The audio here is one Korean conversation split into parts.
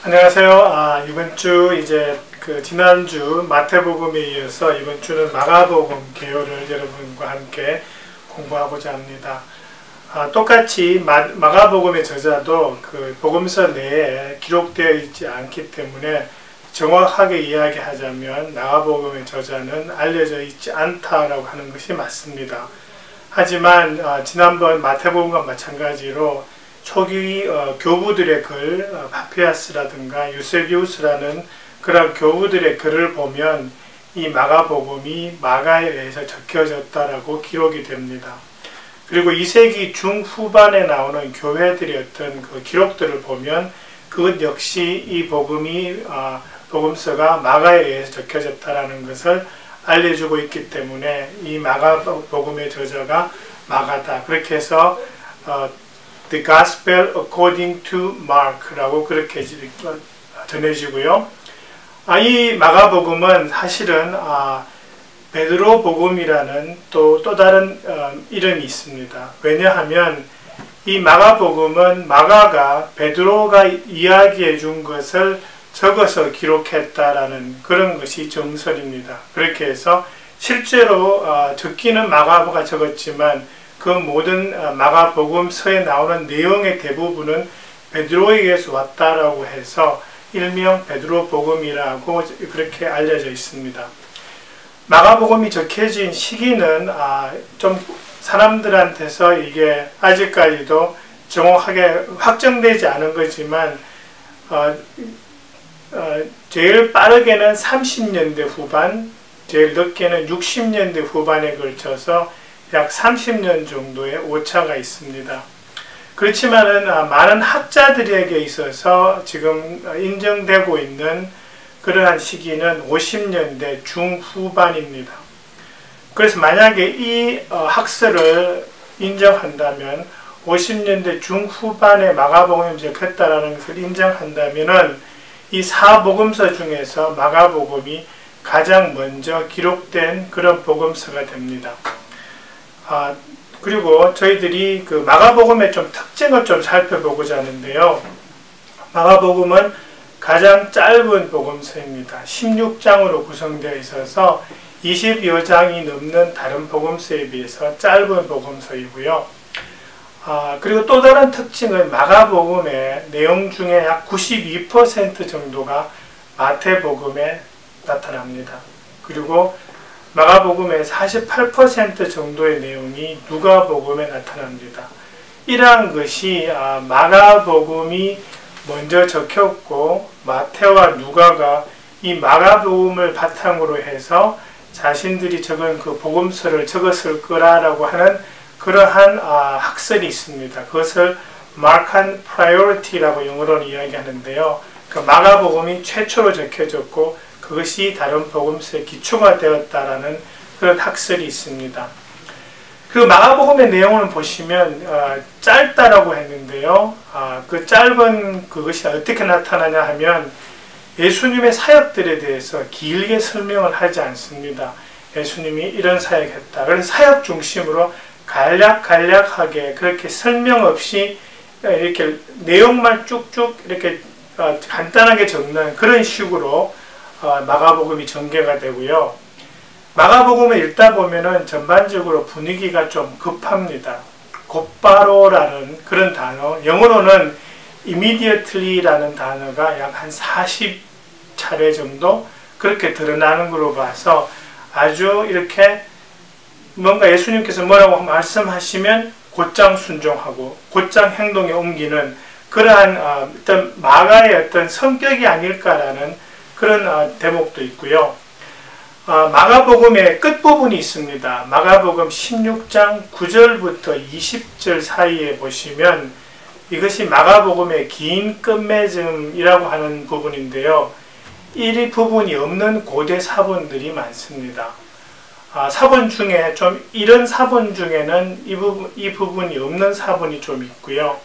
안녕하세요. 이번 주 이제 지난주 마태복음에 이어서 이번 주는 마가복음 개요를 여러분과 함께 공부하고자 합니다. 똑같이 마가복음의 저자도 그 복음서 내에 기록되어 있지 않기 때문에 정확하게 이야기하자면 마가복음의 저자는 알려져 있지 않다라고 하는 것이 맞습니다. 하지만 지난번 마태복음과 마찬가지로 초기 교부들의 글, 파피아스라든가 유세비우스라는 그런 교부들의 글을 보면 이 마가복음이 마가에 의해서 적혀졌다라고 기록이 됩니다. 그리고 2세기 중후반에 나오는 교회들의 어떤 그 기록들을 보면 그것 역시 이 복음서가 마가에 의해서 적혀졌다라는 것을 알려주고 있기 때문에 이 마가복음의 저자가 마가다. 그렇게 해서 The Gospel According to Mark라고 그렇게 전해지고요. 이 마가복음은 사실은 베드로 복음이라는 또 다른 이름이 있습니다. 왜냐하면 이 마가복음은 마가가 베드로가 이야기해 준 것을 적어서 기록했다라는 그런 것이 정설입니다. 그렇게 해서 실제로 적기는 마가가 적었지만 그 모든 마가복음서에 나오는 내용의 대부분은 베드로에게서 왔다라고 해서 일명 베드로 복음이라고 그렇게 알려져 있습니다. 마가복음이 적혀진 시기는 좀 사람들한테서 이게 아직까지도 정확하게 확정되지 않은 거지만 제일 빠르게는 30년대 후반, 제일 늦게는 60년대 후반에 걸쳐서 약 30년 정도의 오차가 있습니다. 그렇지만은 많은 학자들에게 있어서 지금 인정되고 있는 그러한 시기는 50년대 중후반입니다. 그래서 만약에 이 학설을 인정한다면 50년대 중후반에 마가복음이 적혔다라는 것을 인정한다면은 이 사복음서 중에서 마가복음이 가장 먼저 기록된 그런 복음서가 됩니다. 그리고 저희들이 그 마가복음의 좀 특징을 좀 살펴보고자 하는데요. 마가복음은 가장 짧은 복음서입니다. 16장으로 구성되어 있어서 20여 장이 넘는 다른 복음서에 비해서 짧은 복음서이고요. 그리고 또 다른 특징은 마가복음의 내용 중에 약 92% 정도가 마태복음에 나타납니다. 그리고 마가복음의 48% 정도의 내용이 누가복음에 나타납니다. 이러한 것이 마가복음이 먼저 적혔고 마태와 누가가 이 마가복음을 바탕으로 해서 자신들이 적은 그 복음서를 적었을 거라고 하는 그러한 학설이 있습니다. 그것을 Markan Priority라고 영어로는 이야기하는데요. 그 마가복음이 최초로 적혀졌고 그것이 다른 복음서의 기초가 되었다라는 그런 학설이 있습니다. 그 마가복음의 내용을 보시면 짧다라고 했는데요. 그 짧은 그것이 어떻게 나타나냐 하면 예수님의 사역들에 대해서 길게 설명을 하지 않습니다. 예수님이 이런 사역했다. 그래서 사역 중심으로 간략하게 그렇게 설명 없이 이렇게 내용만 쭉쭉 이렇게 간단하게 적는 그런 식으로 마가복음이 전개가 되고요. 마가복음을 읽다 보면은 전반적으로 분위기가 좀 급합니다. 곧바로라는 그런 단어, 영어로는 immediately라는 단어가 약 한 40차례 정도 그렇게 드러나는 걸로 봐서 아주 이렇게 뭔가 예수님께서 뭐라고 말씀하시면 곧장 순종하고 곧장 행동에 옮기는 그러한 어떤 마가의 어떤 성격이 아닐까라는 그런 대목도 있고요. 마가복음의 끝부분이 있습니다. 마가복음 16장 9절부터 20절 사이에 보시면 이것이 마가복음의 긴 끝맺음이라고 하는 부분인데요. 이 부분이 없는 고대 사본들이 많습니다. 사본 중에 좀 이런 사본 중에는 이 부분이 없는 사본이 좀 있고요.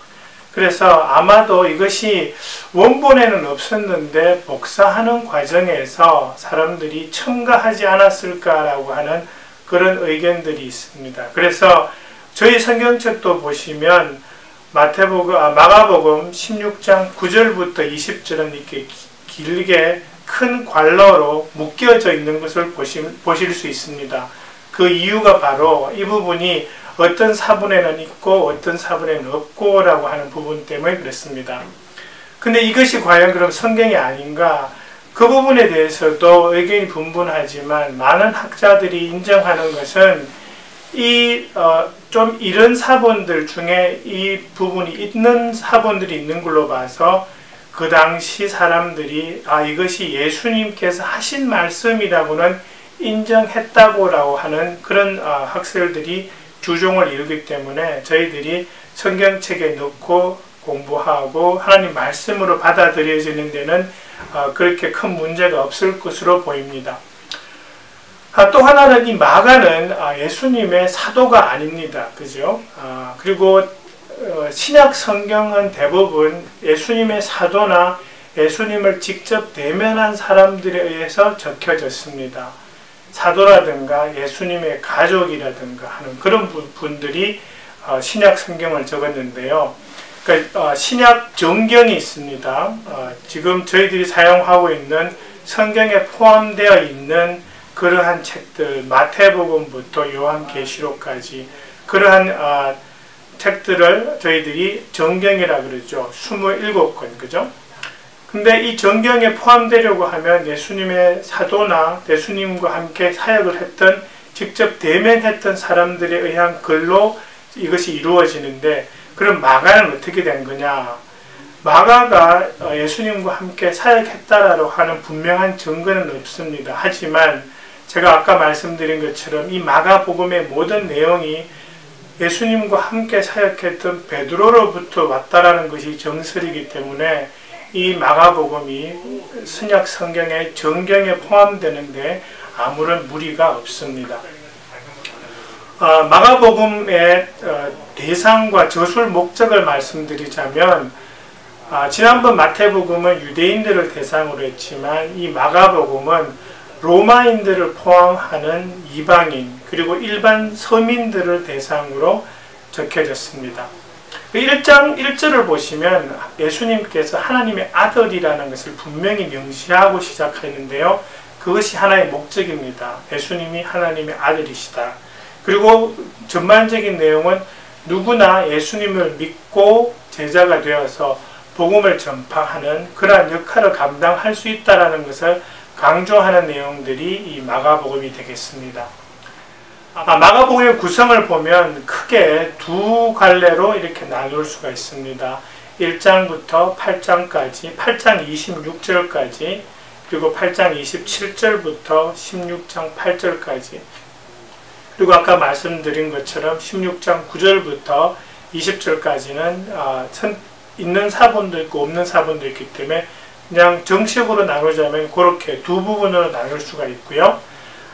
그래서 아마도 이것이 원본에는 없었는데 복사하는 과정에서 사람들이 첨가하지 않았을까라고 하는 그런 의견들이 있습니다. 그래서 저희 성경책도 보시면 마가복음 16장 9절부터 20절은 이렇게 길게 큰 괄로로 묶여져 있는 것을 보실 수 있습니다. 그 이유가 바로 이 부분이 어떤 사본에는 있고 어떤 사본에는 없고 라고 하는 부분 때문에 그렇습니다. 근데 이것이 과연 그럼 성경이 아닌가? 그 부분에 대해서도 의견이 분분하지만 많은 학자들이 인정하는 것은 좀 이런 사본들 중에 이 부분이 있는 사본들이 있는 걸로 봐서 그 당시 사람들이 이것이 예수님께서 하신 말씀이라고는 인정했다고 하는 그런 학설들이 주종을 이루기 때문에 저희들이 성경책에 넣고 공부하고 하나님 말씀으로 받아들여지는 데는 그렇게 큰 문제가 없을 것으로 보입니다. 또 하나는 이 마가는 예수님의 사도가 아닙니다. 그죠? 그리고 신약 성경은 대부분 예수님의 사도나 예수님을 직접 대면한 사람들에 의해서 적혀졌습니다. 사도라든가 예수님의 가족이라든가 하는 그런 분들이 신약 성경을 적었는데요. 그러니까 신약 정경이 있습니다. 지금 저희들이 사용하고 있는 성경에 포함되어 있는 그러한 책들, 마태복음부터 요한계시록까지 그러한 책들을 저희들이 정경이라 그러죠. 27권, 그죠? 근데 이 정경에 포함되려고 하면 예수님의 사도나 예수님과 함께 사역을 했던, 직접 대면했던 사람들에 의한 글로 이것이 이루어지는데, 그럼 마가는 어떻게 된 거냐? 마가가 예수님과 함께 사역했다라고 하는 분명한 증거는 없습니다. 하지만 제가 아까 말씀드린 것처럼 이 마가복음의 모든 내용이 예수님과 함께 사역했던 베드로로부터 왔다라는 것이 정설이기 때문에 이 마가복음이 신약 성경의 정경에 포함되는데 아무런 무리가 없습니다. 마가복음의 대상과 저술 목적을 말씀드리자면, 지난번 마태복음은 유대인들을 대상으로 했지만 이 마가복음은 로마인들을 포함하는 이방인 그리고 일반 서민들을 대상으로 적혀졌습니다. 1장 1절을 보시면 예수님께서 하나님의 아들이라는 것을 분명히 명시하고 시작하는데요. 그것이 하나의 목적입니다. 예수님이 하나님의 아들이시다. 그리고 전반적인 내용은 누구나 예수님을 믿고 제자가 되어서 복음을 전파하는 그러한 역할을 감당할 수 있다는 것을 강조하는 내용들이 이 마가복음이 되겠습니다. 마가복음의 구성을 보면 크게 두 갈래로 이렇게 나눌 수가 있습니다. 1장부터 8장까지, 8장 26절까지, 그리고 8장 27절부터 16장 8절까지, 그리고 아까 말씀드린 것처럼 16장 9절부터 20절까지는 있는 사본도 있고 없는 사본도 있기 때문에 그냥 정식으로 나누자면 그렇게 두 부분으로 나눌 수가 있고요.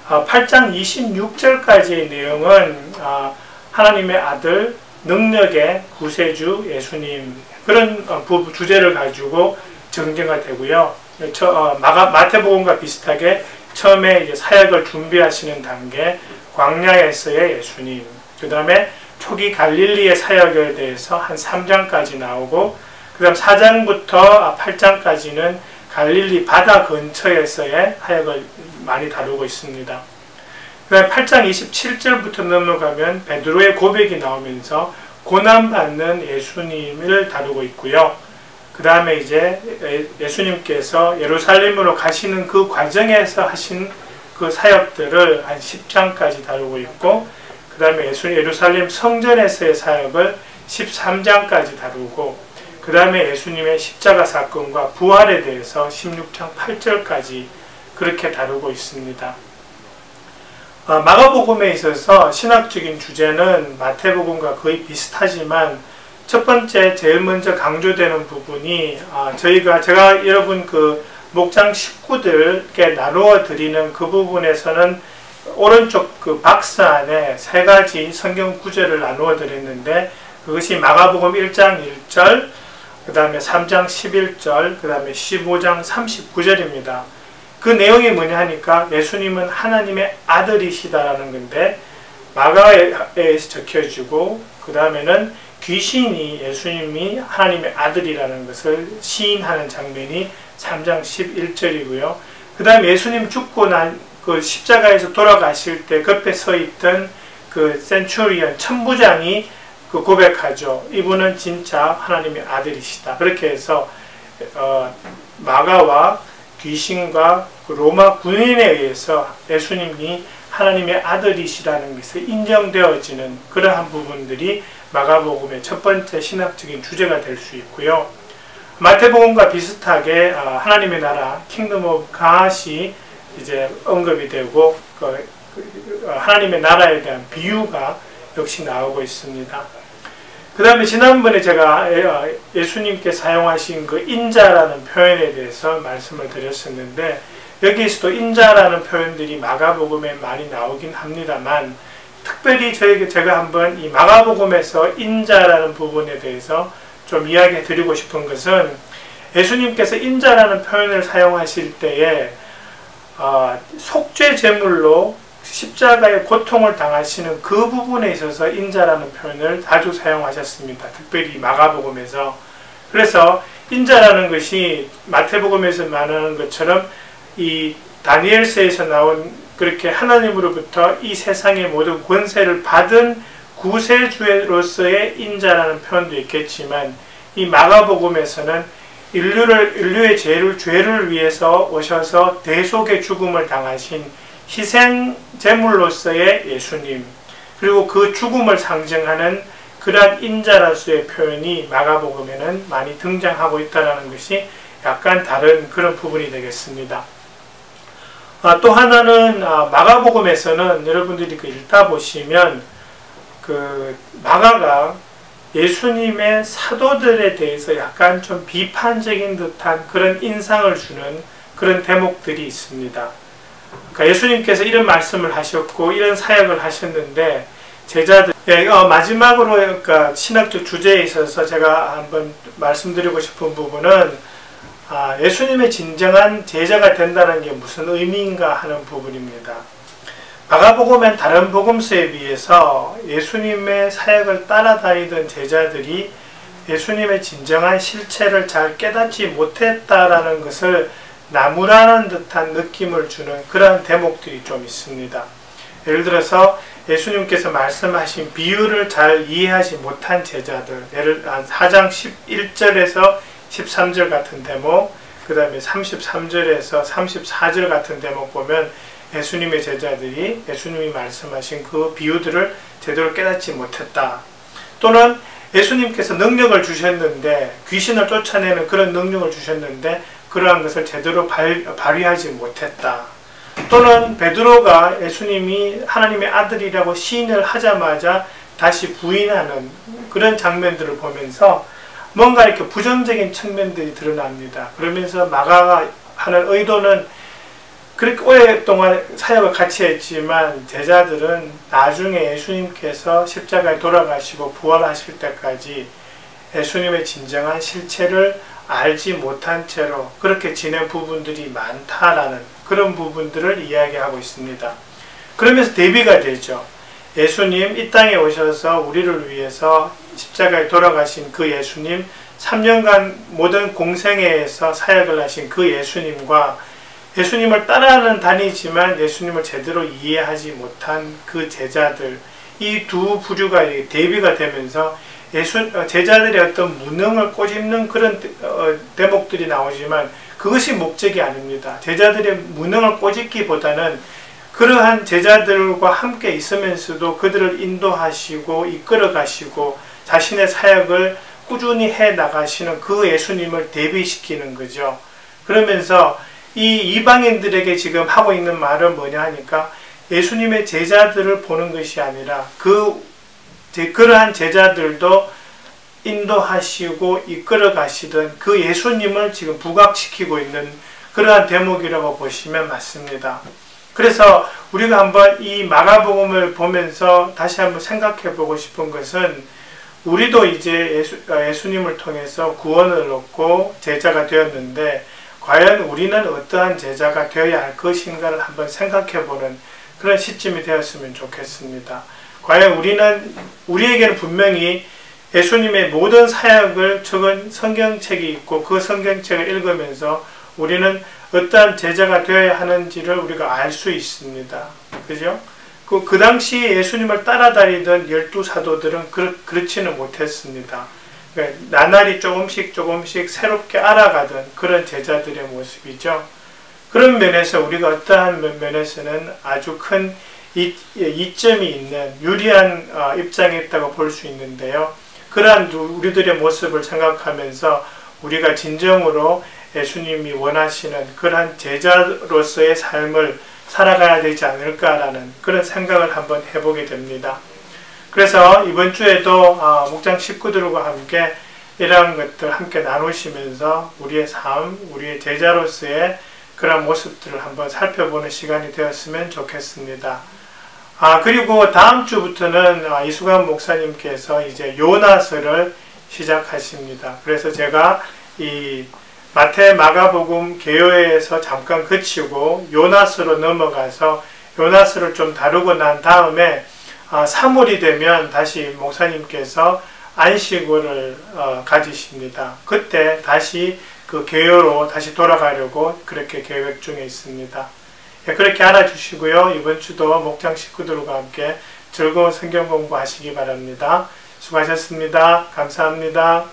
8장 26절까지의 내용은 하나님의 아들, 능력의 구세주 예수님, 그런 주제를 가지고 전개가 되고요. 마태복음과 비슷하게 처음에 이제 사역을 준비하시는 단계, 광야에서의 예수님, 그 다음에 초기 갈릴리의 사역에 대해서 한 3장까지 나오고, 그 다음 4장부터 8장까지는 갈릴리 바다 근처에서의 사역을 많이 다루고 있습니다. 그 다음 8장 27절부터 넘어가면 베드로의 고백이 나오면서 고난받는 예수님을 다루고 있고요. 그 다음에 이제 예수님께서 예루살렘으로 가시는 그 과정에서 하신 그 사역들을 한 10장까지 다루고 있고, 그 다음에 예루살렘 성전에서의 사역을 13장까지 다루고, 그 다음에 예수님의 십자가 사건과 부활에 대해서 16장 8절까지 그렇게 다루고 있습니다. 마가복음에 있어서 신학적인 주제는 마태복음과 거의 비슷하지만 첫 번째 제일 먼저 강조되는 부분이 제가 여러분 그 목장 식구들께 나누어 드리는 그 부분에서는 오른쪽 그 박스 안에 세 가지 성경 구절을 나누어 드렸는데, 그것이 마가복음 1장 1절, 그 다음에 3장 11절, 그 다음에 15장 39절입니다. 그 내용이 뭐냐 하니까 예수님은 하나님의 아들이시다라는 건데, 마가에 적혀지고, 그 다음에는 귀신이 예수님이 하나님의 아들이라는 것을 시인하는 장면이 3장 11절이고요. 그 다음에 예수님 죽고 난 그 십자가에서 돌아가실 때 옆에 서 있던 그 센츄리언 천부장이 그 고백하죠. 이분은 진짜 하나님의 아들이시다. 그렇게 해서 마가와 귀신과 그 로마 군인에 의해서 예수님이 하나님의 아들이시라는 것이 인정되어지는 그러한 부분들이 마가복음의 첫 번째 신학적인 주제가 될 수 있고요. 마태복음과 비슷하게 하나님의 나라 킹덤 오브 갓이 이제 언급이 되고 하나님의 나라에 대한 비유가 역시 나오고 있습니다. 그 다음에 지난번에 제가 예수님께 사용하신 그 인자라는 표현에 대해서 말씀을 드렸었는데, 여기에서도 인자라는 표현들이 마가복음에 많이 나오긴 합니다만, 특별히 제가 한번 이 마가복음에서 인자라는 부분에 대해서 좀 이야기해 드리고 싶은 것은, 예수님께서 인자라는 표현을 사용하실 때에 속죄 제물로 십자가의 고통을 당하시는 그 부분에 있어서 인자라는 표현을 자주 사용하셨습니다. 특별히 마가복음에서. 그래서 인자라는 것이 마태복음에서 말하는 것처럼 이 다니엘서에서 나온 그렇게 하나님으로부터 이 세상의 모든 권세를 받은 구세주로서의 인자라는 표현도 있겠지만, 이 마가복음에서는 인류의 죄를 위해서 오셔서 대속의 죽음을 당하신 희생 제물로서의 예수님, 그리고 그 죽음을 상징하는 그러한 인자로서의 표현이 마가복음에는 많이 등장하고 있다는 것이 약간 다른 그런 부분이 되겠습니다. 또 하나는 마가복음에서는 여러분들이 읽다 보시면 마가가 예수님의 사도들에 대해서 약간 좀 비판적인 듯한 그런 인상을 주는 그런 대목들이 있습니다. 그러니까 예수님께서 이런 말씀을 하셨고 이런 사역을 하셨는데, 제자들 마지막으로 그러니까 신학적 주제에 있어서 제가 한번 말씀드리고 싶은 부분은 예수님의 진정한 제자가 된다는 게 무슨 의미인가 하는 부분입니다. 마가복음엔 다른 복음서에 비해서 예수님의 사역을 따라다니던 제자들이 예수님의 진정한 실체를 잘 깨닫지 못했다라는 것을 나무라는 듯한 느낌을 주는 그러한 대목들이 좀 있습니다. 예를 들어서 예수님께서 말씀하신 비유를 잘 이해하지 못한 제자들, 예를 4장 11절에서 13절 같은 대목, 그 다음에 33절에서 34절 같은 대목 보면 예수님의 제자들이 예수님이 말씀하신 그 비유들을 제대로 깨닫지 못했다. 또는 예수님께서 능력을 주셨는데, 귀신을 쫓아내는 그런 능력을 주셨는데 그러한 것을 제대로 발휘하지 못했다. 또는 베드로가 예수님이 하나님의 아들이라고 시인을 하자마자 다시 부인하는 그런 장면들을 보면서 뭔가 이렇게 부정적인 측면들이 드러납니다. 그러면서 마가가 하는 의도는, 그렇게 오랫동안 사역을 같이 했지만 제자들은 나중에 예수님께서 십자가에 돌아가시고 부활하실 때까지 예수님의 진정한 실체를 알지 못한 채로 그렇게 지낸 부분들이 많다라는 그런 부분들을 이야기하고 있습니다. 그러면서 대비가 되죠. 예수님 이 땅에 오셔서 우리를 위해서 십자가에 돌아가신 그 예수님, 3년간 모든 공생애에서 사역을 하신 그 예수님과 예수님을 따라는 다니지만 예수님을 제대로 이해하지 못한 그 제자들, 이 두 부류가 대비가 되면서 제자들의 어떤 무능을 꼬집는 그런 대목들이 나오지만 그것이 목적이 아닙니다. 제자들의 무능을 꼬집기보다는 그러한 제자들과 함께 있으면서도 그들을 인도하시고 이끌어 가시고 자신의 사역을 꾸준히 해 나가시는 그 예수님을 대비시키는 거죠. 그러면서 이 이방인들에게 지금 하고 있는 말은 뭐냐 하니까, 예수님의 제자들을 보는 것이 아니라 그러한 제자들도 인도하시고 이끌어 가시던 그 예수님을 지금 부각시키고 있는 그러한 대목이라고 보시면 맞습니다. 그래서 우리가 한번 이 마가복음을 보면서 다시 한번 생각해 보고 싶은 것은, 우리도 이제 예수님을 통해서 구원을 얻고 제자가 되었는데 과연 우리는 어떠한 제자가 되어야 할 것인가를 한번 생각해 보는 그런 시점이 되었으면 좋겠습니다. 과연 우리에게는 분명히 예수님의 모든 사역을 적은 성경책이 있고 그 성경책을 읽으면서 우리는 어떠한 제자가 되어야 하는지를 우리가 알 수 있습니다. 그죠? 그 당시 예수님을 따라다니던 12사도들은 그렇지는 못했습니다. 나날이 조금씩 새롭게 알아가던 그런 제자들의 모습이죠. 그런 면에서 우리가 어떠한 면에서는 아주 큰 이점이 있는 유리한 입장에 있다고 볼 수 있는데요. 그러한 우리들의 모습을 생각하면서 우리가 진정으로 예수님이 원하시는 그러한 제자로서의 삶을 살아가야 되지 않을까라는 그런 생각을 한번 해보게 됩니다. 그래서 이번 주에도 목장 식구들과 함께 이러한 것들 함께 나누시면서 우리의 삶, 우리의 제자로서의 그런 모습들을 한번 살펴보는 시간이 되었으면 좋겠습니다. 그리고 다음 주부터는 이수관 목사님께서 이제 요나서를 시작하십니다. 그래서 제가 이 마태 마가복음 개요에서 잠깐 그치고 요나서로 넘어가서 요나서를 좀 다루고 난 다음에 3월이 되면 다시 목사님께서 안식월을 가지십니다. 그때 다시 그 개요로 다시 돌아가려고 그렇게 계획 중에 있습니다. 그렇게 알아주시고요. 이번 주도 목장 식구들과 함께 즐거운 성경 공부하시기 바랍니다. 수고하셨습니다. 감사합니다.